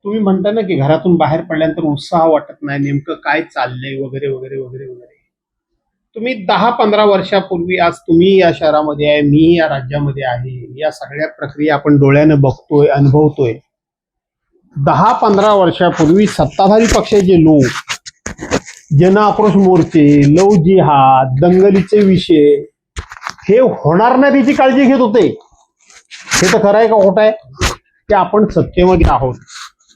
तुम्ही म्हणता ना की घरातून बाहेर पडल्यानंतर उत्साह वाटत नाही, नेमकं काय चाललंय वगैरे वगैरे वगैरे वगैरे. तुम्ही 10-15 वर्षापूर्वी, आज तुम्ही या शहरामध्ये आहे, मी या राज्यामध्ये आहे, या सगळ्या प्रक्रिया आपण डोळ्यानं बघतोय, अनुभवतोय. 10-15 वर्षापूर्वी सत्ताधारी पक्षाचे लोक जन आक्रोश मोर्चे, लव जिहाद, दंगलीचे विषय हे होणार नाही त्याची काळजी घेत होते. हे तर खरं आहे का खोटं आहे? की आपण सत्तेमध्ये आहोत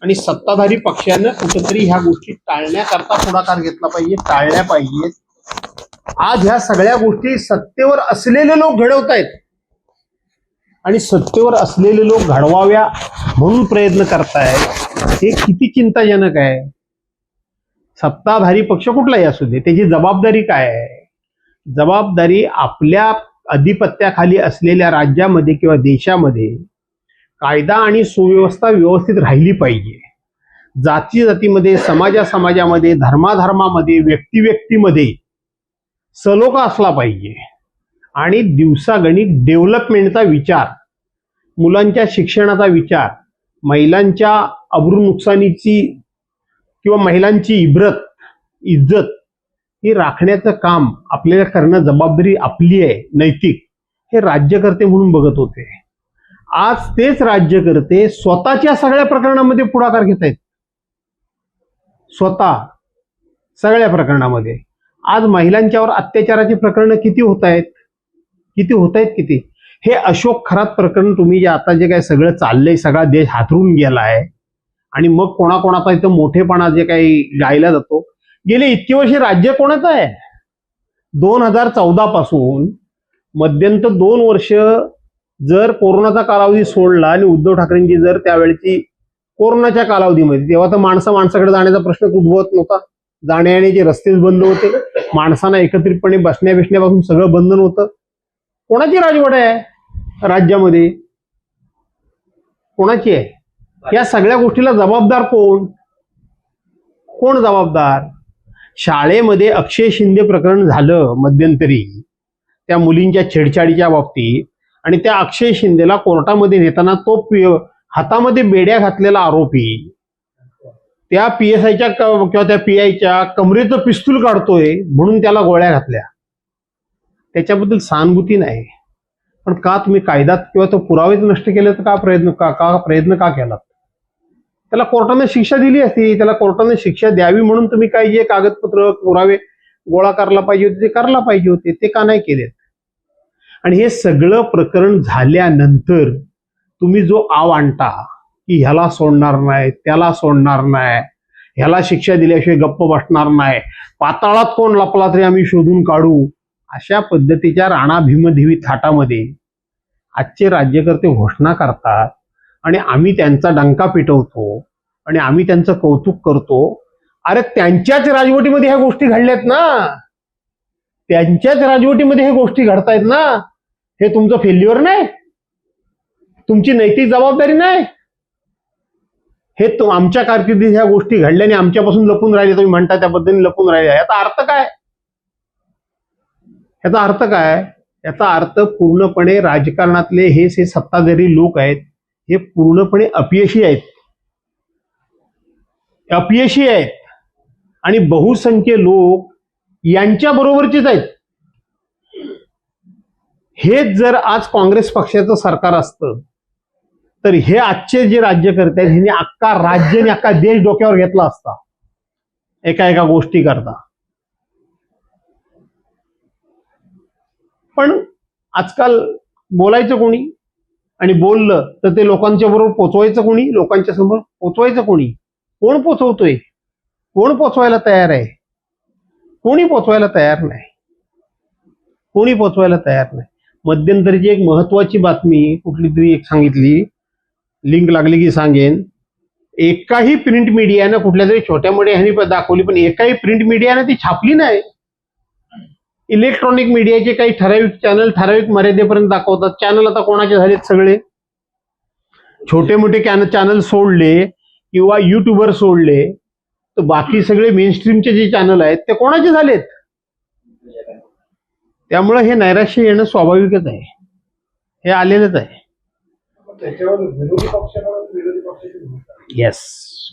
आणि सत्ताधारी पक्षानं कुठेतरी ह्या गोष्टी टाळण्याकरता पुढाकार घेतला पाहिजे, टाळल्या पाहिजेत. आज ह्या सगळ्या गोष्टी सत्तेवर असलेले लोक घडवतायत आणि सत्तेवर असलेले लोक घडवाव्या म्हणून प्रयत्न करतायत. हे किती चिंताजनक आहे. सत्ताधारी पक्ष कुठलाही असू दे, त्याची जबाबदारी काय आहे? जबाबदारी आपल्या अधिपत्याखाली असलेल्या राज्यामध्ये किंवा देशामध्ये कायदा आणि सुव्यवस्था व्यवस्थित राहिली पाहिजे. जाती जातीमध्ये, समाजामध्ये, धर्माधर्मामध्ये, व्यक्तिमध्ये सलोखा असला पाहिजे आणि दिवसागणिक डेव्हलपमेंटचा विचार, मुलांच्या शिक्षणाचा विचार, महिलांच्या अब्रू नुकसानीची किंवा महिलांची इज्जत ही राखण्याचं काम आपल्याला करणं जबाबदारी आपली आहे, नैतिक. हे राज्यकर्ते म्हणून बघत होते. आज तेच राज्यकर्ते स्वतःच्या सगळ्या प्रकरणामध्ये पुढाकार घेत आहेत. स्वतः सगळ्या प्रकरणामध्ये. आज महिलांच्यावर अत्याचाराची प्रकरणं किती होत आहेत? हे अशोक खरात प्रकरण, तुम्ही जे आता जे काय सगळं चाललंय, सगळा देश हातरून गेलाय आणि मग कोणाकोणाचा इथं मोठेपणा जे काही गायला जातो. गेले इतकी वर्षे राज्य कोणाचं आहे? 2014 पासून मध्यंतर 2 वर्ष जर कोरोनाचा कालावधी सोडला आणि उद्धव ठाकरेंची जर त्यावेळची कोरोनाच्या कालावधीमध्ये, तेव्हा तर माणसाकडे जाण्याचा प्रश्न उद्भवत नव्हता. जाण्या येण्याचे रस्तेच बंद होते. माणसांना एकत्रितपणे बसण्यापासून सगळं बंधन होतं. कोणाची राजवट आहे राज्यामध्ये? कोणाची आहे? या सगळ्या गोष्टीला जबाबदार कोण जबाबदार? शाळेमध्ये अक्षय शिंदे प्रकरण झालं मध्यंतरी, त्या मुलींच्या छेडछाडीच्या बाबतीत, आणि त्या अक्षय शिंदेला कोर्टामध्ये नेताना तो हातामध्ये बेड्या घातलेला आरोपी त्या PSIच्या किंवा त्या PIच्या कमरेचं पिस्तूल काढतोय म्हणून त्याला गोळ्या घातल्या. त्याच्याबद्दल सहानुभूती नाही. पण का तुम्ही कायद्यात किंवा तो पुरावेच नष्ट केले तर प्रयत्न का केला? त्याला कोर्टाने शिक्षा दिली असती. त्याला कोर्टाने शिक्षा द्यावी म्हणून तुम्ही काही जे कागदपत्र, पुरावे गोळा करायला पाहिजे होते ते करायला पाहिजे होते. ते का नाही केलेत? आणि हे सगळं प्रकरण झाल्यानंतर तुम्ही जो आव आणता की ह्याला सोडणार नाही, त्याला सोडणार नाही, ह्याला शिक्षा दिल्याशिवाय गप्प बसणार नाही, पाताळात कोण लपला तरी आम्ही शोधून काढू, अशा पद्धतीच्या राणा भीमदेवी थाटामध्ये आजचे राज्यकर्ते घोषणा करतात आणि आम्ही त्यांचा डंका पिटवतो आणि आम्ही त्यांचं कौतुक करतो. अरे त्यांच्याच राजवटीमध्ये ह्या गोष्टी घडल्यात ना, त्यांच्याच राजवटीमध्ये हे गोष्टी घडतायत ना. हे तुमचं फेल्युअर नाही? तुमची नैतिक जबाबदारी नाही? हे आमच्या कारकिर्दीत ह्या गोष्टी घडल्याने आमच्यापासून लपून राहिले, तुम्ही म्हणता त्या पद्धतीने लपून राहिले. याचा अर्थ काय? याचा अर्थ पूर्णपणे राजकारणातले हे सत्ताधारी लोक आहेत, हे पूर्णपणे अपयशी आहेत आणि बहुसंख्य लोक यांच्या बरोबरचेच आहेत. हेच जर आज काँग्रेस पक्षाचं सरकार असतं तर हे आजचे जे राज्यकर्ते आहेत ह्यांनी अख्खा राज्य आणि अख्खा देश डोक्यावर घेतला असता एका गोष्टी करता. पण आजकाल बोलायचं कोणी आणि बोललं तर ते लोकांच्या बरोबर पोचवायचं कोणी, लोकांच्या समोर पोचवायचं कोणी? कोण पोचवतोय? कोण पोचवायला तयार आहे? कोणी पोचवायला तयार नाही. मध्यंतरीची एक महत्वाची बातमी कुठली तरी एक सांगितली, लिंक लागली की सांगेन. एकाही प्रिंट मीडियानं, कुठल्या तरी छोट्या मोठ्या ह्यांनी दाखवली, पण एकाही प्रिंट मीडियानं ती छापली नाही. इलेक्ट्रॉनिक मीडियाचे काही ठराविक चॅनल ठराविक मर्यादेपर्यंत दाखवतात. चॅनल आता कोणाचे झालेत? सगळे छोटे मोठे चॅनल सोडले किंवा युट्यूबर सोडले तर बाकी सगळे मेनस्ट्रीमचे जे चॅनल आहेत ते कोणाचे झालेत? त्यामुळे हे नैराश्य येणं स्वाभाविकच आहे, हे आलेलंच आहे. त्याच्यावर विरोधी पक्ष म्हणून विरोधी पक्षाची भूमिका. येस,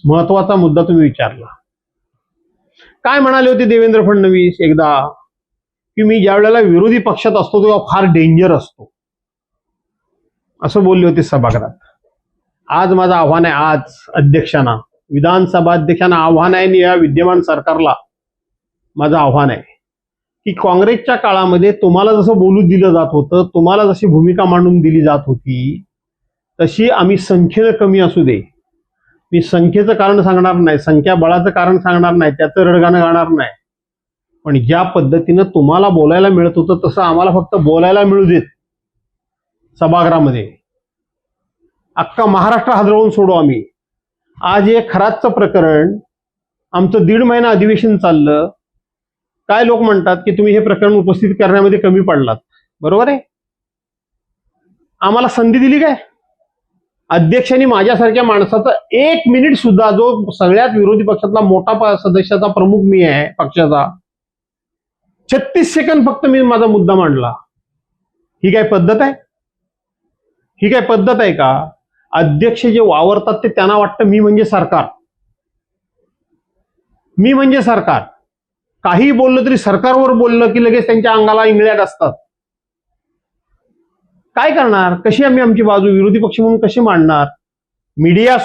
महत्वाचा मुद्दा तुम्ही विचारला. काय म्हणाले होते देवेंद्र फडणवीस एकदा, की मी ज्या वेळेला विरोधी पक्षात असतो तेव्हा फार डेंजर असतो, असं बोलले होते सभागृहात. आज माझं आव्हान आहे, आज अध्यक्षांना, विधानसभा अध्यक्षांना आव्हान आहे आणि या विद्यमान सरकारला माझं आव्हान आहे की काँग्रेसच्या काळामध्ये तुम्हाला जसं बोलू दिलं जात होतं, तुम्हाला जशी भूमिका मांडून दिली जात होती, तशी आम्ही संख्येनं कमी असू दे, मी संख्येचं कारण सांगणार नाही, संख्या बळाचं कारण सांगणार नाही, त्याचं रडगाणं गाणार नाही, पण ज्या पद्धतीनं तुम्हाला बोलायला मिळत होतं तसं आम्हाला फक्त बोलायला मिळू देत सभागृहामध्ये. अख्खा महाराष्ट्र हादरवून सोडू आम्ही. आज एक खराचं प्रकरण, आमचं 1.5 महिना अधिवेशन चाललं, काय लोक म्हणतात की तुम्ही हे प्रकरण उपस्थित करण्यामध्ये कमी पडलात. बरोबर आहे, आम्हाला संधी दिली काय? अध्यक्षांनी माझ्यासारख्या माणसाचा 1 मिनिट सुद्धा, जो सगळ्यात विरोधी पक्षातला मोठा सदस्याचा प्रमुख मी आहे पक्षाचा, 36 सेकंद फक्त मी माझा मुद्दा मांडला. ही काय पद्धत आहे? ही काय पद्धत आहे का? अध्यक्ष जे वावरतात ते त्यांना वाटतं मी म्हणजे सरकार, मी म्हणजे सरकार. काही बोललं तरी सरकारवर बोललं की लगेच त्यांच्या अंगाला इंगळ्यात असतात. काय करणार? कशी आम्ही आमची बाजू विरोधी पक्ष म्हणून कशी मांडणार? मीडिया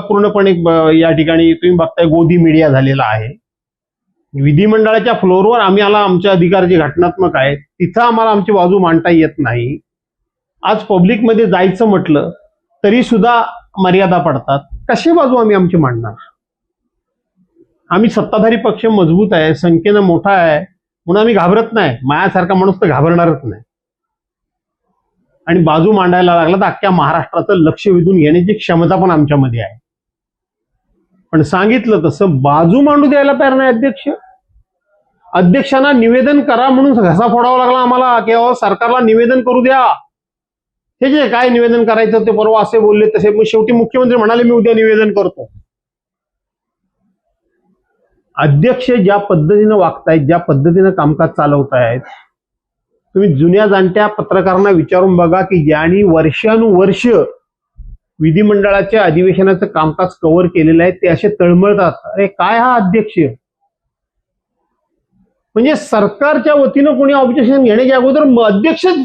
पूर्णपणे या ठिकाणी तुम्ही बघताय गोदी मीडिया झालेला आहे. विधिमंडळाच्या फ्लोअरवर आमचे अधिकार जे घटनात्मक आहेत तिथं आम्हाला आमची बाजू मांडता येत नाही. आज पब्लिकमध्ये जायचं म्हटलं तरी सुद्धा मर्यादा पडतात. कशी बाजू आम्ही आमची मांडणार? आम्ही सत्ताधारी पक्ष मजबूत आहे, संख्येनं मोठा आहे म्हणून आम्ही घाबरत नाही. माझ्यासारखा माणूस तर घाबरणारच नाही. आणि बाजू मांडायला लागला तर अख्ख्या महाराष्ट्राचं लक्ष वेधून घेण्याची क्षमता पण आमच्यामध्ये आहे. पण सांगितलं तसं बाजू मांडू द्यायला तयार नाही अध्यक्ष. अध्यक्षांना निवेदन करा म्हणून घसा फोडावा लागला आम्हाला की सरकारला निवेदन करू द्या. हे जे काय निवेदन करायचं ते परवा असे बोलले तसे, मग शेवटी मुख्यमंत्री म्हणाले मी उद्या निवेदन करतो. अध्यक्ष ज्या पद्धतीनं वागतायत, ज्या पद्धतीनं कामकाज चालवतायत, तुम्ही जुन्या जाणत्या पत्रकारांना विचारून बघा की ज्यांनी वर्षानुवर्ष विधिमंडळाच्या अधिवेशनाचं कामकाज कव्हर केलेलं आहे ते असे तळमळतात, अरे काय हा अध्यक्ष. म्हणजे सरकारच्या वतीनं कोणी ऑब्जेक्शन घेण्याच्या अगोदर अध्यक्षच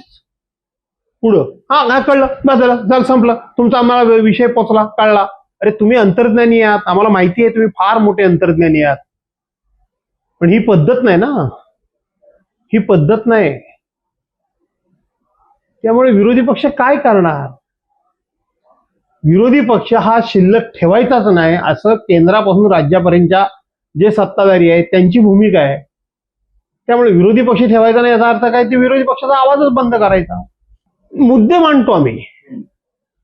पुढं, हा कळलं, बस झालं, संपलं, तुमचा आम्हाला विषय पोचला, कळला. अरे तुम्ही अंतर्ज्ञानी आहात, आम्हाला माहिती आहे तुम्ही फार मोठे अंतर्ज्ञानी आहात, पण ही पद्धत नाही ना, ही पद्धत नाही. त्यामुळे विरोधी पक्ष काय करणार? विरोधी पक्ष हा शिल्लक ठेवायचाच नाही असं केंद्रापासून राज्यापर्यंतच्या जे सत्ताधारी आहेत त्यांची भूमिका आहे. त्यामुळे विरोधी पक्ष ठेवायचा नाही याचा अर्थ काय, ते विरोधी पक्षाचा आवाजच बंद करायचा. मुद्दे मांडतो आम्ही,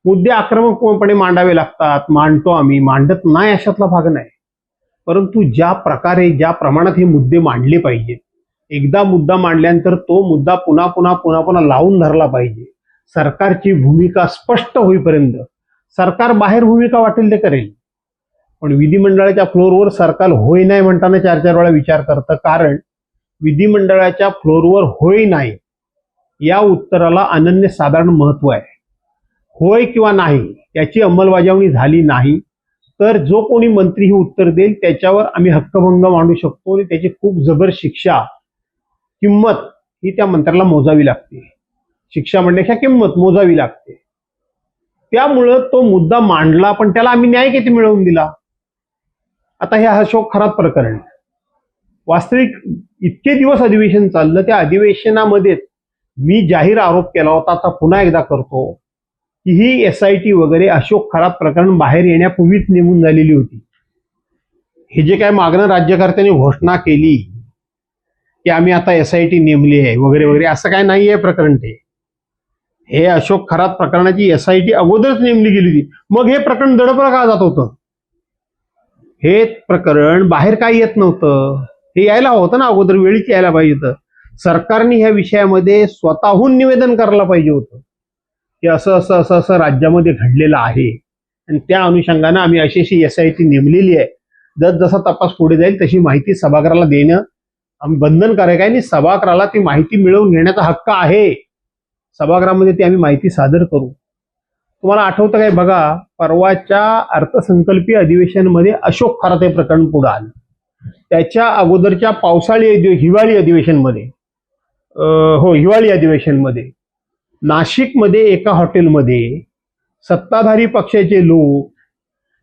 मुद्दे आक्रमकपणे मांडावे लागतात, मांडतो आम्ही, मांडत नाही अशातला भाग नाही. परंतु ज्या प्रकारे ज्या प्रमाणात हे मुद्दे मांडले पाहिजेत, एकदा मुद्दा मांडल्यानंतर तो मुद्दा पुन्हा पुन्हा पुन्हा पुन्हा लावून धरला पाहिजे. सरकारची भूमिका स्पष्ट होईपर्यंत सरकार बाहेर भूमिका वाटेल ते करेल, पण विधिमंडळाच्या फ्लोअरवर सरकार होय नाही म्हणताना 4-4 वेळा विचार करतं. कारण विधिमंडळाच्या फ्लोअरवर होय नाही या उत्तराला अनन्यसाधारण महत्व आहे. होय किंवा नाही याची अंमलबजावणी झाली नाही तर जो कोणी मंत्री ही उत्तर देईल त्याच्यावर आम्ही हक्कभंग मांडू शकतो आणि त्याची खूप जबर शिक्षा, किंमत ही त्या मंत्र्याला मोजावी लागते. शिक्षा म्हणण्याच्या किंमत मोजावी लागते. त्यामुळं तो मुद्दा मांडला, पण त्याला आम्ही न्याय किती मिळवून दिला? आता हे अशोक खरात प्रकरण, वास्तविक इतके दिवस अधिवेशन चाललं, त्या अधिवेशनामध्ये मी जाहीर आरोप केला होता, आता पुन्हा एकदा करतो की ही SIT वगैरे अशोक खरात प्रकरण बाहेर येण्यापूर्वीच नेमून झालेली होती. हे जे काय मागणं राज्यकर्त्यांनी घोषणा केली की आम्ही आता SIT नेमली आहे वगैरे वगैरे, असं काय नाही आहे प्रकरण. ते हे अशोक खरात प्रकरणाची SIT अगोदरच नेमली गेली होती. मग हे प्रकरण दडपलं का जात होतं? हे प्रकरण बाहेर काय येत नव्हतं, हे यायला होतं ना अगोदर, वेळीच यायला पाहिजे होतं. सरकारने ह्या विषयामध्ये स्वतःहून निवेदन करायला पाहिजे होतं की असं असं असं असं राज्यामध्ये घडलेलं आहे आणि त्या अनुषंगानं आम्ही अशी SIT नेमलेली आहे. जसा तपास पुढे जाईल तशी माहिती सभागृहाला देणं आम्ही बंधनकारक आहे आणि सभागृहाला ती माहिती मिळवून घेण्याचा हक्क आहे. सभागृहामध्ये ती आम्ही माहिती सादर करू. तुम्हाला आठवतं काय बघा, परवाच्या अर्थसंकल्पीय अधिवेशनमध्ये अशोक खराते प्रकरण पुढे आलं. त्याच्या अगोदरच्या हिवाळी अधिवेशनमध्ये हिवाळी अधिवेशनमध्ये नाशिकमध्ये एका हॉटेलमध्ये सत्ताधारी पक्षाचे लोक,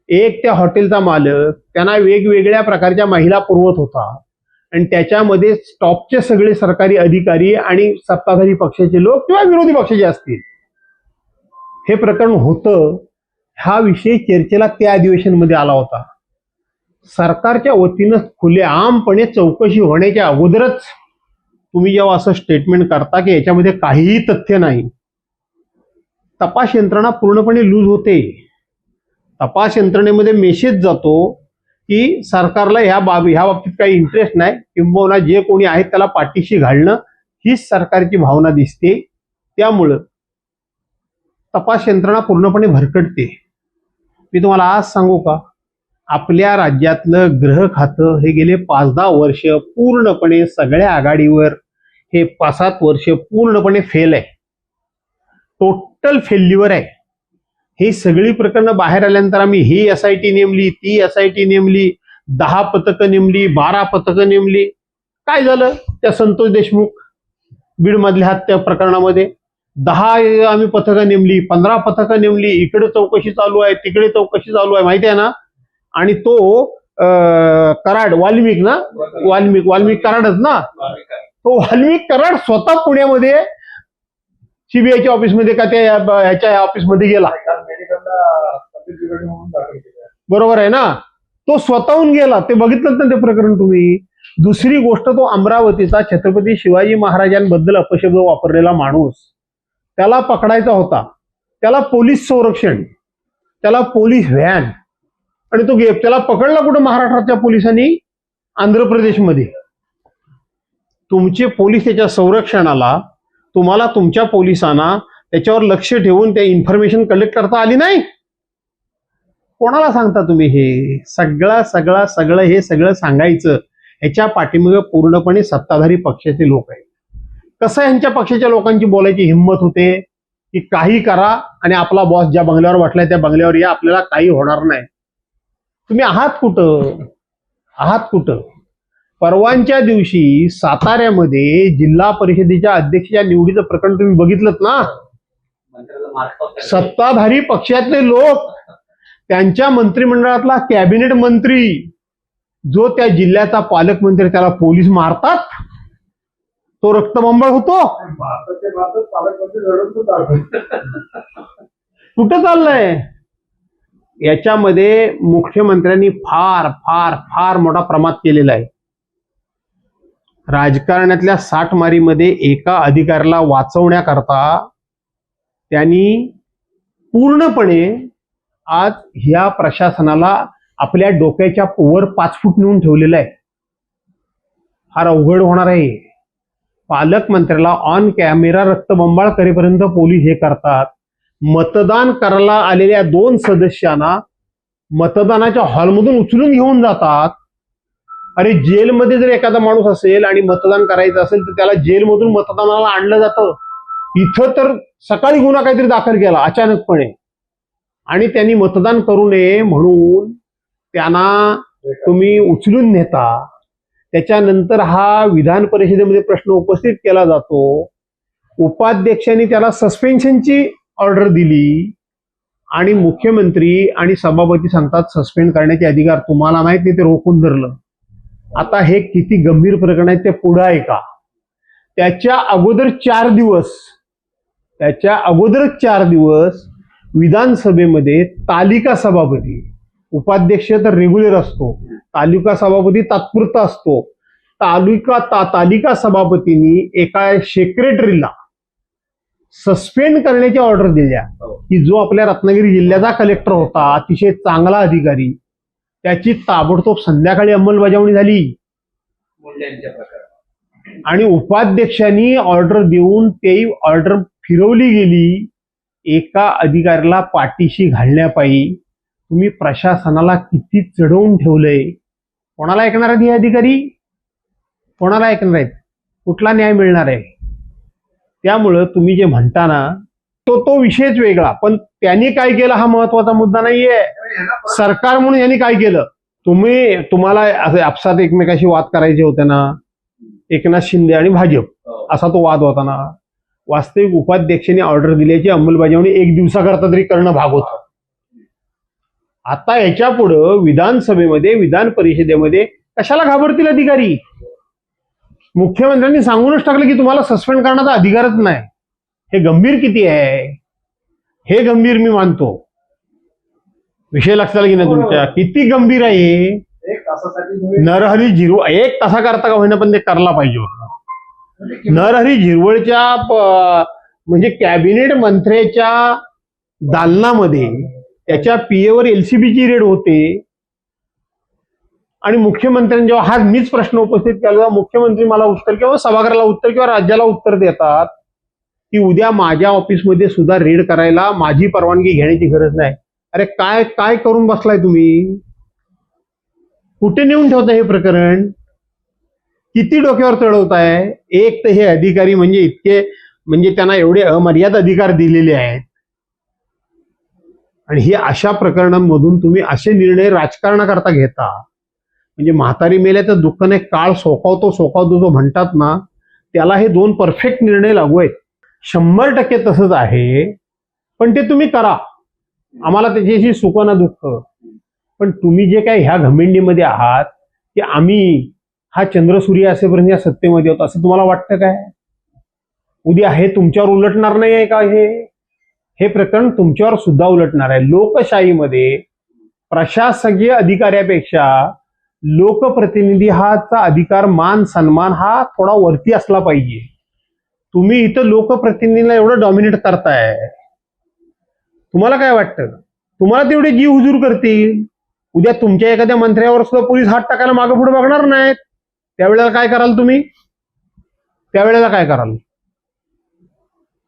एक त्या हॉटेलचा मालक त्यांना वेगवेगळ्या प्रकारच्या महिला पुरवत होता आणि त्याच्यामध्ये टॉपचे सगळे सरकारी अधिकारी आणि सत्ताधारी पक्षाचे लोक किंवा विरोधी पक्षाचे असतील हे प्रकरण होतं. हा विषय चर्चेला त्या अधिवेशनमध्ये आला होता. सरकारच्या वतीनं खुलेआमपणे चौकशी होण्याच्या अगोदरच तुम्ही जेव्हा असं स्टेटमेंट करता की याच्यामध्ये काहीही तथ्य नाही, तपास यंत्रणा पूर्णपणे लूज होते. तपास यंत्रणेमध्ये मेसेज जातो की सरकारला ह्या बाबतीत काही इंटरेस्ट नाही, किंबहुना जे कोणी आहेत त्याला पाठीशी घालणं हीच सरकारची भावना दिसते. त्यामुळं तपास यंत्रणा पूर्णपणे भरकटते. मी तुम्हाला आज सांगू का, आपल्या राज्यातलं गृह खातं हे गेले 5-10 वर्ष पूर्णपणे सगळ्या आघाडीवर, हे 5-7 वर्ष पूर्णपणे फेल आहे. टोटल फेल्युअर आहे. ही सगळी प्रकरणं बाहेर आल्यानंतर आम्ही ही SIT नेमली, ती SIT नेमली, 10 पथकं नेमली, 12 पथकं नेमली. काय झालं त्या संतोष देशमुख बीडमधल्या हत्या प्रकरणामध्ये? 10 आम्ही पथकं नेमली, 15 पथकं नेमली, इकडे चौकशी चालू आहे, तिकडे चौकशी चालू आहे, माहिती आहे ना. आणि तो कराड वाल्मिक कराडच ना, तो वाल्मिक कराड स्वतः पुण्यामध्ये सीबीआयच्या ऑफिसमध्ये का त्या ह्याच्या ऑफिसमध्ये गेला, बरोबर आहे ना. तो स्वतःहून गेला. ते बघितलं ना ते प्रकरण तुम्ही. दुसरी गोष्ट, तो अमरावतीचा छत्रपती शिवाजी महाराजांबद्दल अपशब्द वापरलेला माणूस, त्याला पकडायचा होता. त्याला पोलीस संरक्षण, त्याला पोलीस व्हॅन, आणि तो त्याला पकडला कुठं? महाराष्ट्राच्या पोलिसांनी आंध्र प्रदेशमध्ये. तुमचे पोलीस त्याच्या संरक्षणाला, तुम्हाला तुमच्या पोलिसांना त्याच्यावर लक्ष ठेवून त्या इन्फॉर्मेशन कलेक्ट करता आली नाही. कोणाला सांगता तुम्ही? हे सगळं सांगायचं ह्याच्या पाठीमागे पूर्णपणे सत्ताधारी पक्षाचे लोक आहेत. कसं यांच्या पक्षाच्या लोकांची बोलायची हिंमत होते की काही करा आणि आपला बॉस ज्या बंगल्यावर बसलाय त्या बंगल्यावर या, आपल्याला काही होणार नाही. तुम्ही आहात कुठं? परवांच्या दिवशी साताऱ्यामध्ये जिल्हा परिषदेच्या अध्यक्षाच्या निवडीचं प्रकरण तुम्ही बघितलं ना. सत्ताधारी पक्षातले लोक, त्यांच्या मंत्रिमंडळातला कॅबिनेट मंत्री जो त्या जिल्ह्याचा पालकमंत्री, त्याला पोलीस मारतात. तो रक्तबंबाळ होतो. कुठं चाललंय? याच्यामध्ये मुख्यमंत्र्यांनी फार फार फार मोठा प्रमाद केलेला आहे. राजकारणातल्या साठमारीमध्ये एका अधिकाऱ्याला वाचवण्याकरता त्यांनी पूर्णपणे आज ह्या प्रशासनाला आपल्या डोक्याच्या वर 5 फूट नेऊन ठेवलेलं आहे. फार अवघड होणार आहे. पालकमंत्र्याला ऑन कॅमेरा रक्तबंबाळ करेपर्यंत पोलीस हे करतात. मतदान करायला आलेल्या 2 सदस्यांना मतदानाच्या हॉलमधून उचलून घेऊन जातात. अरे, जेलमध्ये जर एखादा माणूस असेल आणि मतदान करायचं असेल तर त्याला जेलमधून मतदानाला आणलं जातं. इथं तर सकाळी गुन्हा काहीतरी दाखल केला अचानकपणे, आणि त्यांनी मतदान करू नये म्हणून त्यांना तुम्ही उचलून नेता. त्याच्यानंतर हा विधान परिषदेमध्ये प्रश्न उपस्थित केला जातो. उपाध्यक्षांनी त्याला सस्पेन्शनची ऑर्डर दिली आणि मुख्यमंत्री आणि सभापती सांगतात सस्पेंड करण्याचे अधिकार तुम्हाला नाहीत, ते रोखून धरलं. आता हे किती गंभीर प्रकरण आहे ते पुढे आहे का? त्याच्या अगोदरच 4 दिवस विधानसभेमध्ये तालिका सभापती, उपाध्यक्ष तर रेग्युलर असतो, तालुका सभापती तात्पुरता असतो. तालिका सभापतींनी एका सेक्रेटरीला सस्पेंड करण्याची ऑर्डर दिल्या की जो आपल्या रत्नागिरी जिल्ह्याचा कलेक्टर होता, अतिशय चांगला अधिकारी, त्याची ताबडतोब संध्याकाळी अंमलबजावणी झाली. आणि उपाध्यक्षांनी ऑर्डर देऊन ती ऑर्डर फिरवली गेली. एका अधिकाऱ्याला पाठीशी घालण्यापायी तुम्ही प्रशासनाला किती चढवून ठेवलंय. कोणाला ऐकणार आहेत हे अधिकारी? कोणाला ऐकणार आहेत? कुठला न्याय मिळणार आहे? त्यामुळं तुम्ही जे म्हणता ना तो विषयच वेगळा. पण त्यांनी काय केलं हा महत्वाचा मुद्दा नाहीये. सरकार म्हणून यांनी काय केलं. तुम्हाला असे आपसात एकमेकाशी वाद करायचे होते ना, एकनाथ शिंदे आणि भाजप असा तो वाद होता ना. वास्तविक उपाध्यक्षांनी ऑर्डर दिल्याची अंमलबजावणी 1 दिवसाकरता तरी करणं भाग होतं. आता याच्या पुढं विधानसभेमध्ये, विधान परिषदेमध्ये कशाला घाबरतील अधिकारी. मुख्यमंत्र्यांनी सांगूनच टाकलं की तुम्हाला सस्पेंड करण्याचा अधिकारच नाही. हे गंभीर किती आहे, हे गंभीर मी मानतो. विषय लक्षात की नाही तुमच्या, किती गंभीर आहे. एक तासासाठी नरहरी झिरवळ 1 तासाकरता का होईना पण ते करायला पाहिजे होतं. नरहरी झिरवळच्या म्हणजे कॅबिनेट मंत्र्याच्या दालनामध्ये त्याच्या पीएवर एलसीबीची रेड होते आणि मुख्यमंत्र्यांनी जेव्हा हा मीच प्रश्न उपस्थित केला, मुख्यमंत्री मला उत्तर किंवा सभागृहाला उत्तर किंवा राज्याला उत्तर देतात की उद्या माझ्या ऑफिसमध्ये सुद्धा रेड करायला माझी परवानगी घेण्याची गरज नाही. अरे काय काय करून बसलाय तुम्ही. कुठे नेऊन ठेवताय हे प्रकरण. किती डोक्यावर चढवताय. एक तर हे अधिकारी म्हणजे इतके, म्हणजे त्यांना एवढे अमर्याद अधिकार दिलेले आहेत आणि हे अशा प्रकरणांमधून तुम्ही असे निर्णय राजकारणाकरता घेता. म्हणजे म्हातारी मेल्याचं दुःख नाही, काळ सोकावतो जो म्हणतात ना, त्याला हे 2 परफेक्ट निर्णय लागू आहेत. 100% तसंच आहे. पण ते तुम्ही करा, आम्हाला त्याच्याशी सुख ना दुःख. पण तुम्ही जे काय ह्या घमेंडीमध्ये आहात की आम्ही हा चंद्रसूर्य असेपर्यंत या सत्तेमध्ये होतो असं तुम्हाला वाटतं काय. उद्या हे तुमच्यावर उलटणार नाही आहे का. हे प्रकरण तुमच्यावर सुद्धा उलटणार आहे. लोकशाहीमध्ये प्रशासकीय अधिकाऱ्यापेक्षा लोकप्रतिनिधी हाचा अधिकार, मान सन्मान हा थोडा वरती असला पाहिजे. तुम्ही इथं लोकप्रतिनिधीला एवढं डॉमिनेट करताय. तुम्हाला काय वाटतं, तुम्हाला तेवढे जीव हुजूर करतील. उद्या तुमच्या एखाद्या मंत्र्यावर सुद्धा पोलीस हात टाकायला मागे पुढे बघणार नाहीत. त्यावेळेला काय कराल तुम्ही. त्यावेळेला काय कराल.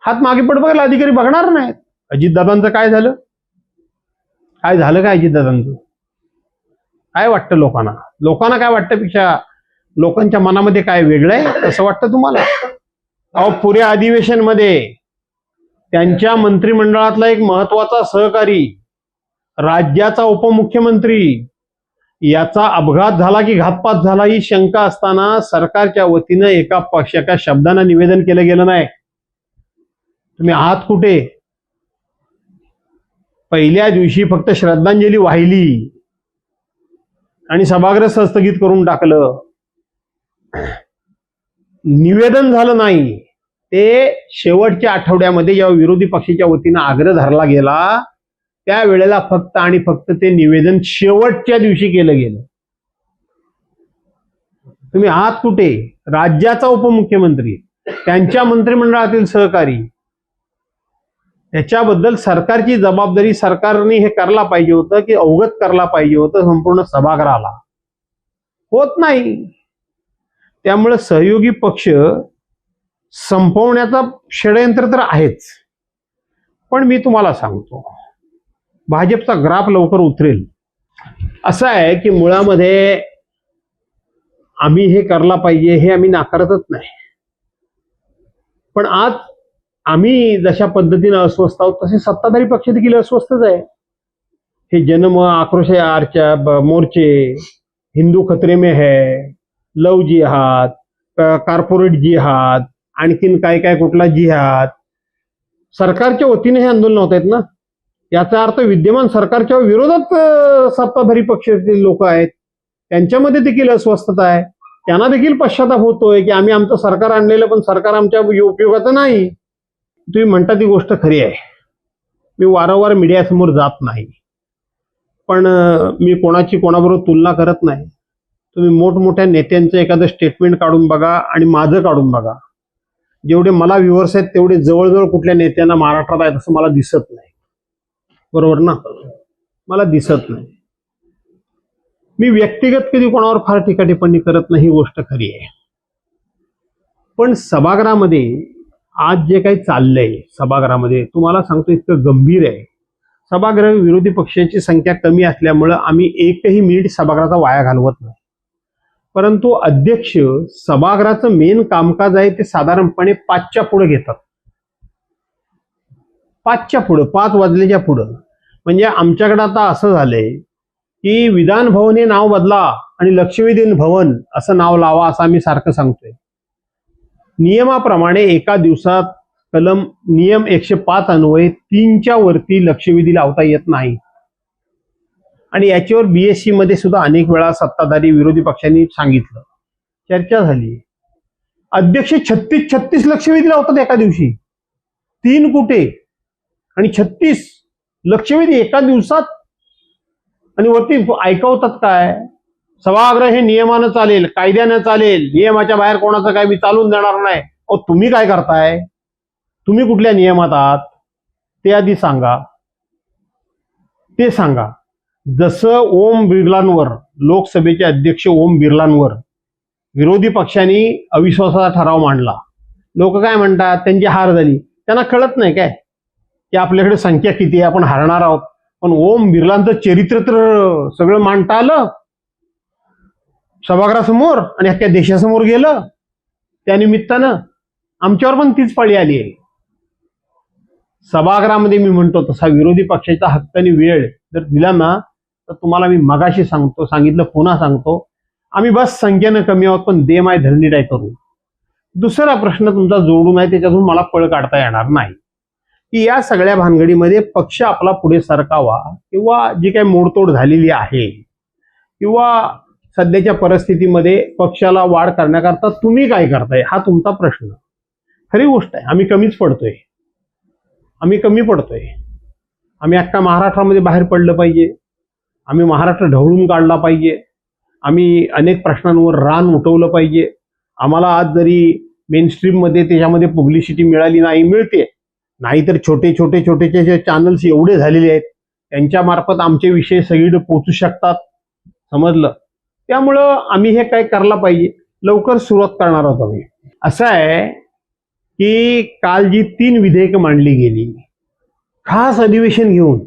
हात मागे पुढे बघायला अधिकारी बघणार नाहीत. अजितदादांचं काय झालं. काय झालं काय अजितदादांचं. काय वाटतं लोकांना. लोकांना काय वाटतं पेक्षा लोकांच्या मनामध्ये काय वेगळं आहे असं वाटतं तुम्हाला. अहो पुऱ्या अधिवेशनमध्ये त्यांच्या मंत्रिमंडळातला एक महत्वाचा सहकारी, राज्याचा उपमुख्यमंत्री, याचा अपघात झाला की घातपात झाला ही शंका असताना सरकारच्या वतीनं एका शब्दानं निवेदन केलं गेलं नाही. तुम्ही आहात कुठे. पहिल्या दिवशी फक्त श्रद्धांजली वाहिली आणि सभागृह स्थगित करून टाकलं. निवेदन झालं नाही. ते शेवटच्या आठवड्यामध्ये जेव्हा विरोधी पक्षाच्या वतीनं आग्रह धरला गेला त्यावेळेला फक्त आणि फक्त ते निवेदन शेवटच्या दिवशी केलं गेलं. तुम्ही आहात कुठे. राज्याचा उपमुख्यमंत्री, त्यांच्या मंत्रिमंडळातील सहकारी, त्याच्याबद्दल सरकारची जबाबदारी सरकारने हे करायला पाहिजे होतं की अवगत करायला पाहिजे होतं संपूर्ण सभागृहाला. होत नाही. त्यामुळे सहयोगी पक्ष संपवण्याचा षडयंत्र तर आहेच. पण मी तुम्हाला सांगतो भाजपचा ग्राफ लवकर उतरेल. असं आहे की मुळामध्ये आम्ही हे करायला पाहिजे हे आम्ही नाकारतच नाही. पण आज आम्ही जशा पद्धतीने अस्वस्थ आहोत तसे सत्ताधारी पक्ष देखील अस्वस्थच आहे. हे जन्म आक्रोश आरच्या मोर्चे, हिंदू खतरे में है, लव जिहाद, कॉर्पोरेट जिहाद, आणखीन काय काय कुठला जिहाद, सरकारच्या वतीने हे आंदोलन होत आहेत ना. याचा अर्थ विद्यमान सरकारच्या विरोधात सत्ताधारी पक्षातील लोक आहेत, त्यांच्यामध्ये देखील अस्वस्थता आहे. त्यांना देखील पश्चाताप होतोय की आम्ही आमचं सरकार आणलेलं पण सरकार आमच्या उपयोगाचं नाही. तुम्ही म्हणता ती गोष्ट खरी आहे. मी वारंवार मीडियासमोर जात नाही, पण मी कोणाची कोणाबरोबर तुलना करत नाही. तुम्ही मोठमोठ्या नेत्यांचं एखादं स्टेटमेंट काढून बघा आणि माझं काढून बघा. जेवढे मला व्ह्युअर्स आहेत तेवढे जवळजवळ कुठल्या नेत्यांना महाराष्ट्रात आहेत असं मला दिसत नाही. बरोबर ना. मला दिसत नाही. मी व्यक्तिगत कधी कोणावर फार टीका टिप्पणी करत नाही, ही गोष्ट खरी आहे. पण सभागृहामध्ये आज जे काही चाललंय सभागृहामध्ये तुम्हाला सांगतो इतकं गंभीर आहे. सभागृह विरोधी पक्षाची संख्या कमी असल्यामुळं आम्ही एकही मिनिट सभागृहाचा वाया घालवत नाही. परंतु अध्यक्ष सभागृहाचं मेन कामकाज आहे ते साधारणपणे 5च्या पुढे घेतात. 5च्या पुढं, 5 वाजल्याच्या पुढं. म्हणजे आमच्याकडे आता असं झालंय की विधान भवन हे नाव बदला आणि लक्षवेधी भवन असं नाव लावा असं आम्ही सारखं सांगतोय. नियमाप्रमाणे एका दिवसात नियम 105 अन्वये 3च्या वरती लक्षवेधी लावता येत नाही. आणि याच्यावर BSc मध्ये सुद्धा अनेक वेळा सत्ताधारी विरोधी पक्षांनी सांगितलं, चर्चा झाली. अध्यक्ष 36 लक्षवेधी लावतात एका दिवशी. 3 कुठे आणि 36 लक्षवेधी एका दिवसात. आणि वरती ऐकवतात काय, सभागृह हे नियमानं चालेल, कायद्यानं चालेल, नियमाच्या बाहेर कोणाचं काय मी चालून देणार नाही. अहो तुम्ही काय करताय, तुम्ही कुठल्या नियमात आहात ते आधी सांगा, ते सांगा. जसं ओम बिर्लांवर, लोकसभेचे अध्यक्ष ओम बिर्लांवर विरोधी पक्षांनी अविश्वासाचा ठराव मांडला. लोक काय म्हणतात, त्यांची हार झाली. त्यांना कळत नाही काय की आपल्याकडे संख्या किती आहे, आपण हारणार आहोत. पण ओम बिर्लांचं चरित्र तर सगळं मांडता आलं सभागृहासमोर आणि अख्ख्या देशासमोर गेलं. त्यानिमित्तानं आमच्यावर पण तीच पाळी आली आहे. सभागृहामध्ये मी म्हणतो तसा विरोधी पक्षाचा हक्काने वेळ जर दिला ना तर तुम्हाला मी मगाशी सांगितलं, पुन्हा सांगतो, आम्ही बस संख्येनं कमी आहोत पण दे माय धरणी काय करू. दुसरा प्रश्न तुमचा जोडून आहे, त्याच्यातून मला पळ काढता येणार नाही की या सगळ्या भानगडीमध्ये पक्ष आपला पुढे सरकावा किंवा जी काही मोडतोड झालेली आहे किंवा सध्याच्या परिस्थितीमध्ये पक्षाला वाढ करण्याकरता तुम्ही काय करताय हा तुमचा प्रश्न. खरी गोष्ट आहे, आम्ही कमी पडतोय. आम्ही अख्खा महाराष्ट्रामध्ये बाहेर पडलं पाहिजे. आम्ही महाराष्ट्र ढवळून काढला पाहिजे. आम्ही अनेक प्रश्नांवर रान उठवलं पाहिजे. आम्हाला आज जरी मेनस्ट्रीम मध्ये त्याच्यामध्ये पब्लिसिटी मिळाली नाही, मिळते नाही तर छोटे जे चॅनल्स एवढे झालेले आहेत त्यांच्या मार्फत आमचे विषय सगळीकडे पोहोचू शकतात. समजलं. त्यामुळं आम्ही हे काय करायला पाहिजे, लवकर सुरुवात करणार आहोत आम्ही. असं आहे की काल जी 3 विधेयकं मांडली गेली खास अधिवेशन घेऊन,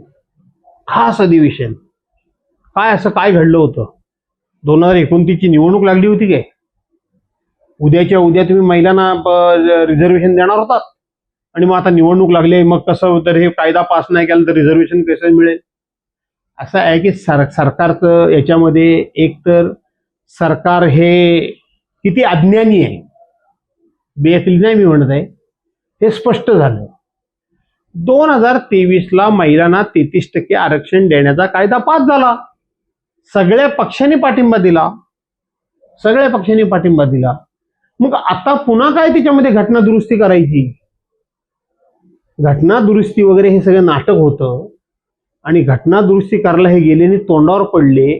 काय असं काय घडलं होतं. 2029ची निवडणूक लागली होती काय, उद्याच्या उद्या तुम्ही महिलांना रिझर्वेशन देणार होतात आणि मग आता निवडणूक लागली, मग कसं तर हे कायदा पास नाही केला तर रिझर्वेशन कसं मिळेल. असं आहे की सरकारचं याच्यामध्ये एक तर सरकार हे किती अज्ञानी आहे, बेअकली नाही मी म्हणत आहे, हे स्पष्ट झालं. 2023ला महिलांना 33% आरक्षण देण्याचा कायदा पास झाला. सगळ्या पक्षांनी पाठिंबा दिला. मग आता पुन्हा काय त्याच्यामध्ये घटना दुरुस्ती करायची. घटना दुरुस्ती वगैरे हे सगळं नाटक होतं आणि घटना दुरुस्ती करायला हे गेलेने तोंडावर पडले.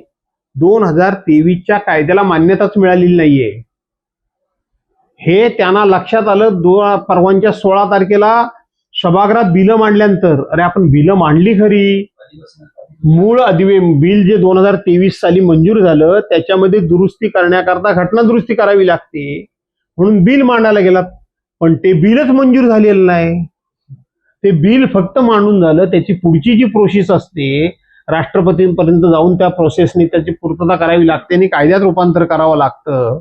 2023च्या कायद्याला मान्यताच मिळालेली नाहीये हे त्यांना लक्षात आलं. परवांच्या 16 तारखेला सभागृहात बिलं मांडल्यानंतर, अरे आपण बिलं मांडली खरी, मूळ बिल जे 2023 साली मंजूर झालं त्याच्यामध्ये दुरुस्ती करण्याकरता घटना दुरुस्ती करावी लागते म्हणून बिल मांडायला गेला, पण ते बिलच मंजूर झालेलं नाही. ते बिल फक्त मांडून झालं, त्याची पुढची जी प्रोसेस असते राष्ट्रपतींपर्यंत जाऊन त्या प्रोसेसने त्याची पूर्तता करावी लागते आणि कायद्यात रूपांतर करावं लागतं,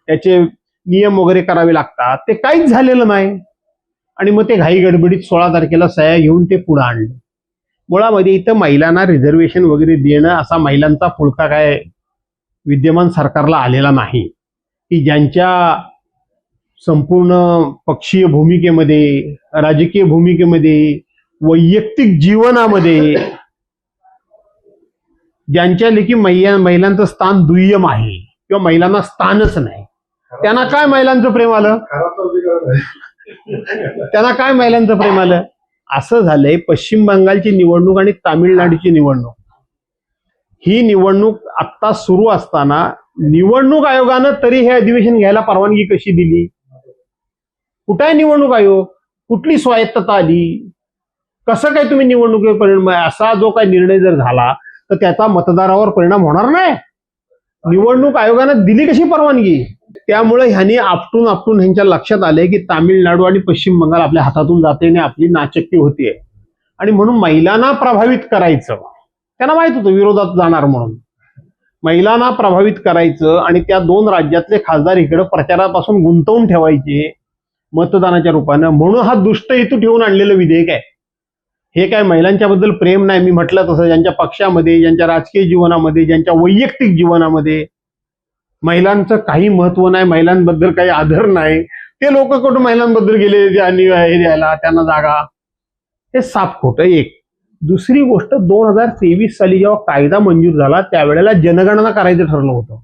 त्याचे नियम वगैरे करावे लागतात, ते काहीच झालेलं नाही. आणि मग ते घाई गडबडीत 16 तारखेला सह्या घेऊन ते पुढे आणलं. मुळामध्ये इथं महिलांना रिझर्वेशन वगैरे देणं असा महिलांचा फुलका काय विद्यमान सरकारला आलेला नाही की ज्यांच्या संपूर्ण पक्षीय भूमिकेमध्ये, राजकीय भूमिकेमध्ये, वैयक्तिक जीवनामध्ये ज्यांच्या लेखी महिलांचं स्थान दुय्यम आहे किंवा महिलांना स्थानच नाही, त्यांना काय महिलांचं प्रेम आलं. असं झालंय. पश्चिम बंगालची निवडणूक आणि तामिळनाडूची निवडणूक, ही निवडणूक आत्ता सुरू असताना निवडणूक आयोगानं तरी हे अधिवेशन घ्यायला परवानगी कशी दिली. कुठे आहे निवडणूक आयोग, कुठली स्वायत्तता आली, कसं काय तुम्ही निवडणुकीवर परिणाम, असा जो काही निर्णय जर झाला तर त्याचा मतदारावर परिणाम होणार नाही. निवडणूक आयोगानं दिली कशी परवानगी. त्यामुळे ह्यांनी आपटून ह्यांच्या लक्षात आले की तामिळनाडू आणि पश्चिम बंगाल आपल्या हातातून जाते आणि आपली नाचक्की होतीये आणि म्हणून महिलांना प्रभावित करायचं. त्यांना माहित होतं विरोधात जाणार म्हणून, महिलांना प्रभावित करायचं आणि त्या 2 राज्यातले खासदार इकडे प्रचारापासून गुंतवून ठेवायचे मतदानाच्या रूपानं, म्हणून हा दुष्ट हेतू ठेवून आणलेलं विधेयक आहे. हे काय महिलांच्या बद्दल प्रेम नाही, मी म्हटलं तसं ज्यांच्या पक्षामध्ये, ज्यांच्या राजकीय जीवनामध्ये, ज्यांच्या वैयक्तिक जीवनामध्ये महिलांचं काही महत्व नाही, महिलांबद्दल काही आदर नाही, ते लोक कुठं महिलांबद्दल गेले आणि हे द्यायला त्यांना जागा, हे साफ खोटं. एक दुसरी गोष्ट, 2023 साली जेव्हा कायदा मंजूर झाला त्यावेळेला जनगणना करायचं ठरलं होतं.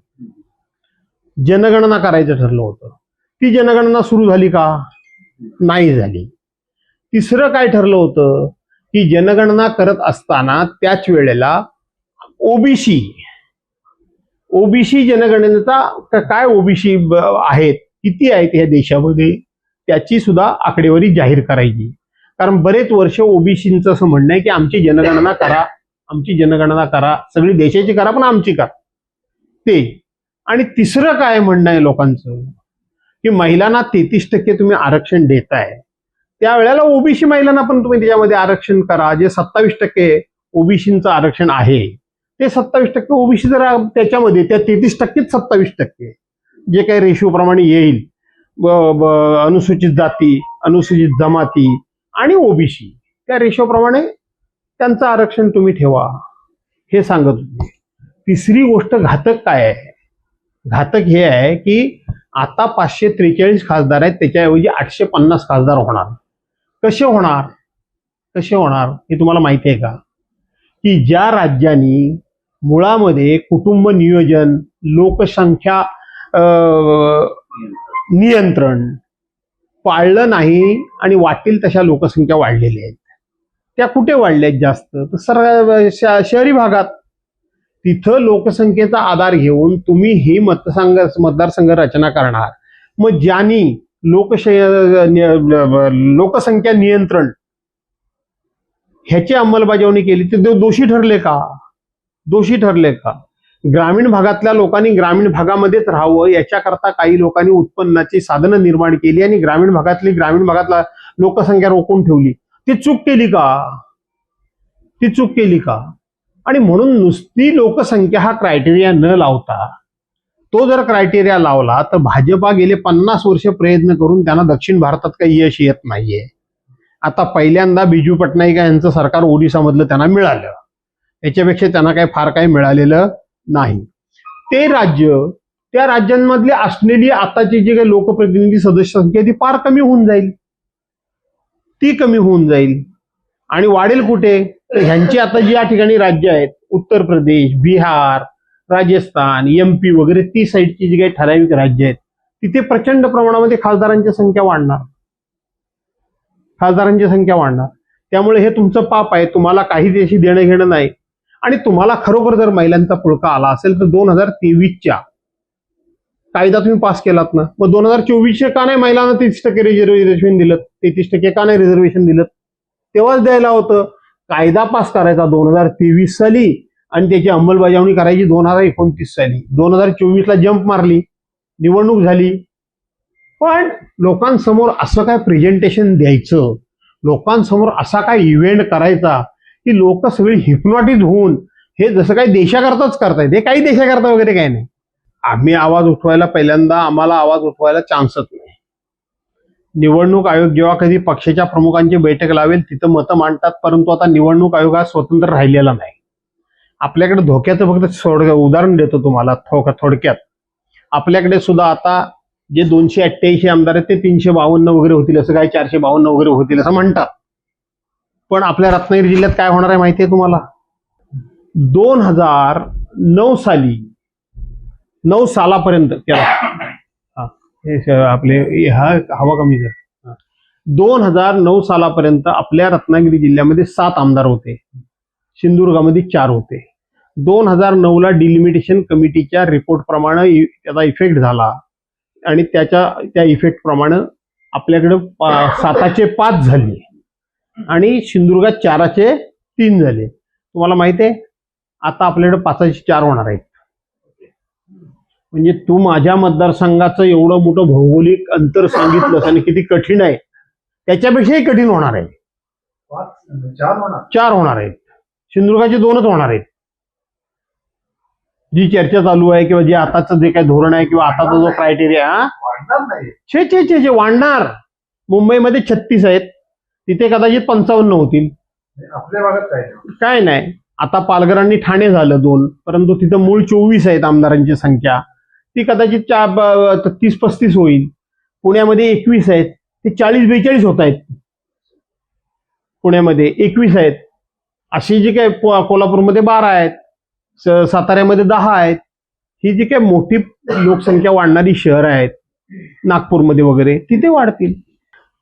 जनगणना करायचं ठरलं होतं. ती जनगणना सुरू झाली का? नाही झाली. तिसरं काय ठरलं होतं की जनगणना करत असताना त्याच वेळेला ओबीसी जनगणनेचा काय ओबीसी आहेत, किती आहेत ह्या देशामध्ये, त्याची सुद्धा आकडेवारी जाहीर करायची. कारण बरेच वर्ष ओबीसींचं असं म्हणणं आहे की आमची जनगणना करा, आमची जनगणना करा, सगळी देशाची करा पण आमची करा ते. आणि तिसरं काय म्हणणं आहे लोकांचं की महिलांना 33% तुम्ही आरक्षण देताय, त्यावेळेला ओबीसी महिलांना पण तुम्ही त्याच्यामध्ये आरक्षण करा. जे 27% ओबीसींचं आरक्षण आहे ते 27% ओबीसी जर त्याच्यामध्ये, त्या 33%च 27% जे काही रेशो प्रमाणे येईल, अनुसूचित जाती, अनुसूचित जमाती आणि ओबीसी, त्या रेशो प्रमाणे त्यांचं आरक्षण तुम्ही ठेवा, हे सांगत होते. तिसरी गोष्ट घातक काय आहे? घातक हे आहे की आता 543 खासदार आहेत, त्याच्याऐवजी 850 खासदार होणार. कसे होणार हे तुम्हाला माहिती आहे का? की ज्या राज्यांनी मुळामध्ये कुटुंब नियोजन, लोकसंख्या नियंत्रण पाळलं नाही आणि वाटेल तशा लोकसंख्या वाढलेल्या आहेत, त्या कुठे वाढल्या आहेत जास्त? तर शहरी भागात. तिथं लोकसंख्येचा आधार घेऊन तुम्ही ही मतदारसंघ रचना करणार. मग ज्यांनी लोकसंख्या नियंत्रण ह्याची अंमलबजावणी केली ते दोषी ठरले का? ग्रामीण भागातल्या लोकांनी ग्रामीण भागामध्येच राहावं याच्याकरता काही लोकांनी उत्पन्नाची साधनं निर्माण केली आणि ग्रामीण भागातला लोकसंख्या रोखून ठेवली. ती चूक केली का? आणि म्हणून नुसती लोकसंख्या हा क्रायटेरिया न लावता, तो जर क्रायटेरिया लावला तर भाजपा गेले 50 वर्ष प्रयत्न करून त्यांना दक्षिण भारतात काही यश येत नाहीये. आता पहिल्यांदा बिजू पटनाईक यांचं सरकार ओडिसामधलं त्यांना मिळालं, याच्यापेक्षा त्यांना फार काही मिळालेलं नाही. ते राज्य, त्या राज्यांमधली असलेली आताची जी काही लोकप्रतिनिधी सदस्य संख्या ती फार कमी होऊन जाईल. आणि वाढेल कुठे? तर ह्यांची आता जी या ठिकाणी राज्य आहेत, उत्तर प्रदेश, बिहार, राजस्थान, MP वगैरे, ती साईडची जी काही ठराविक राज्य आहेत तिथे प्रचंड प्रमाणामध्ये खासदारांची संख्या वाढणार. त्यामुळे हे तुमचं पाप आहे, तुम्हाला काही त्याशी देणं घेणं नाही. आणि तुम्हाला खरोखर जर महिलांचा पुळका आला असेल तर 2023च्या कायदा तुम्ही पास केलात ना, मग 2024 का नाही महिलांना 30% रिझर्वेशन दिलं? 33% का नाही रिझर्वेशन दिलं? तेव्हाच द्यायला होतं. कायदा पास करायचा 2023 साली आणि त्याची अंमलबजावणी करायची 2029 साली. 2024ला जंप मारली, निवडणूक झाली. पण लोकांसमोर असं काय प्रेझेंटेशन द्यायचं, लोकांसमोर असा काय इव्हेंट करायचा की लोक सगळी हिप्नॉटिझ होऊन हे जसं काही देशाकरताच करतायत. हे काही देशाकरता वगैरे काही नाही. आम्ही आवाज उठवायला पहिल्यांदा, आम्हाला आवाज उठवायला चान्सच नाही. निवडणूक आयोग जेव्हा कधी पक्षाच्या प्रमुखांची बैठक लावेल तिथं मतं मांडतात, परंतु आता निवडणूक आयोग हा स्वतंत्र राहिलेला नाही. आपल्याकडे धोक्याचं फक्त उदाहरण देतो तुम्हाला थोडक्यात. आपल्याकडे सुद्धा आता जे 288 आमदार आहेत ते 352 वगैरे होतील, असं काय 452 वगैरे होतील असं म्हणतात. पण आपल्या रत्नागिरी जिल्ह्यात काय होणार आहे माहितीये तुम्हाला? 2009 साली 9 सालापर्यंत आपले हवा कमी कर 2009 सालापर्यंत आपल्या रत्नागिरी जिल्ह्यामध्ये 7 आमदार होते, सिंधुदुर्गामध्ये 4 होते. 2009ला डिलिमिटेशन कमिटीच्या रिपोर्ट प्रमाणे त्याचा इफेक्ट झाला आणि त्या इफेक्ट प्रमाणे आपल्याकडे 7चे 5 झाले आणि सिंधुदुर्गात 4चे 3 झाले. तुम्हाला माहिती आहे आता आपल्याकडे 5चे 4 होणार आहेत. म्हणजे तू माझ्या मतदारसंघाचं एवढं मोठं भौगोलिक अंतर सांगितलंस आणि किती कठीण आहे, त्याच्यापेक्षाही कठीण होणार आहे. 4 होणार आहेत. सिंधुदुर्गाचे 2च होणार आहेत. जी चर्चा चालू आहे किंवा जे आताचं जे काही धोरण आहे किंवा आताचा जो क्रायटेरिया वाढणार. मुंबईमध्ये 36 आहेत, तिथे कदाचित 55 होतील. आपल्या भागात काय नाही. काय नाही. आता पालघरांनी ठाणे झालं 2, परंतु तिथं मूळ 24 आहेत आमदारांची संख्या. ती कदाचित 30-35 होईल. पुण्यामध्ये 21 आहेत, ते 40-42 होत आहेत. पुण्यामध्ये 21 आहेत. अशी जी काय कोल्हापूरमध्ये 12 आहेत, साताऱ्यामध्ये 10 आहेत. ही जी काय मोठी लोकसंख्या वाढणारी शहरं आहेत, नागपूरमध्ये वगैरे, तिथे वाढतील.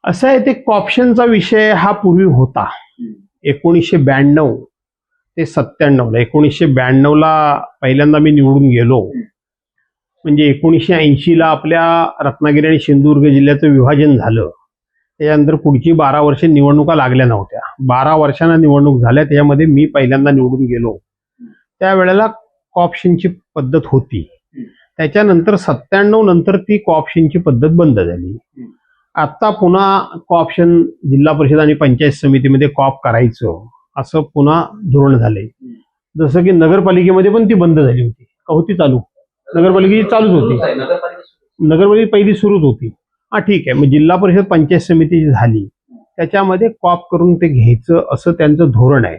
असं आहे, ते कॉप्शनचा विषय हा पूर्वी होता. 1992 ते 97ला. 1992ला पहिल्यांदा मी निवडून गेलो. म्हणजे 1980ला आपल्या रत्नागिरी आणि सिंधुदुर्ग जिल्ह्याचं विभाजन झालं. त्याच्यानंतर पुढची 12 वर्षे निवडणुका लागल्या नव्हत्या. 12 वर्षांना निवडणूक झाल्या, त्याच्यामध्ये मी पहिल्यांदा निवडून गेलो. त्यावेळेला कॉप्शनची पद्धत होती. त्याच्यानंतर 97 नंतर ती कॉप्शनची पद्धत बंद झाली. आता पुन्हा कॉप्शन जिल्हा परिषद आणि पंचायत समितीमध्ये कॉप करायचं असं पुन्हा धोरण झालंय. जसं की नगरपालिकेमध्ये पण ती बंद झाली होती. का होती चालू? नगरपालिकेची चालूच होती. नगरपालिका पहिली सुरूच होती. हा ठीक आहे. मग जिल्हा परिषद पंचायत समिती जी झाली त्याच्यामध्ये कॉप करून ते घ्यायचं असं त्यांचं धोरण आहे.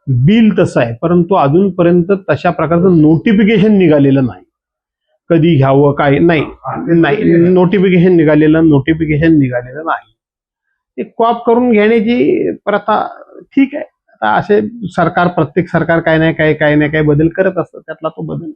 बिल तसं आहे, परंतु अजूनपर्यंत तशा प्रकारचं नोटिफिकेशन निघालेलं नाही. कधी घ्यावं काय नाही, नोटिफिकेशन निघालेलं नाही. ते कॉप करून घेण्याची प्रथा ठीक आहे. आता असे प्रत्येक सरकार काय नाही काय बदल करत असतं, त्यातला तो बदल